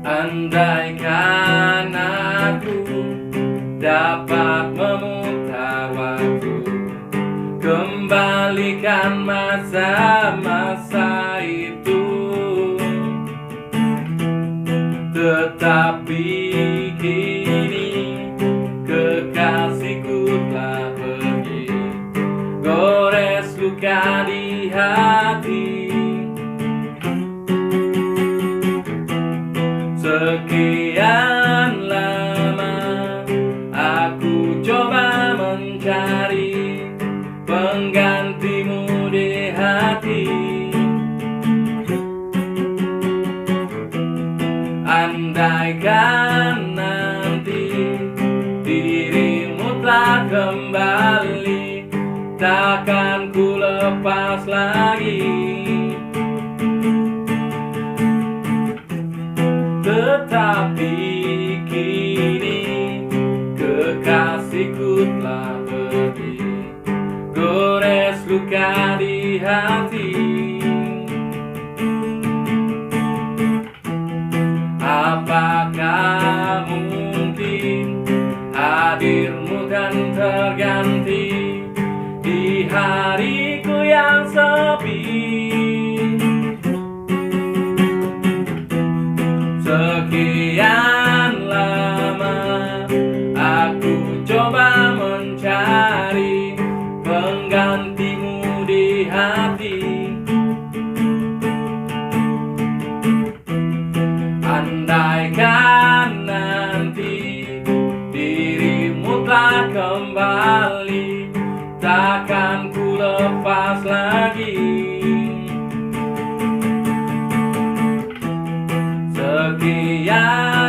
Andaikan aku dapat memutar waktu, kembalikan masa-masa itu. Tetapi kini kekasihku telah pergi, gores luka di hati. Sekian lama aku coba mencari penggantimu di hati. Andaikan nanti dirimu telah kembali, takkan ku lepas lagi. Tetapi kini kekasihku telah pergi, gores luka di hati. Apakah mungkin hadirmu kan terganti di hariku yang sepi? Sekian lama aku coba mencari penggantimu di hati. Andaikan nanti dirimu telah kembali, takkan ku lepas lagi. Sekian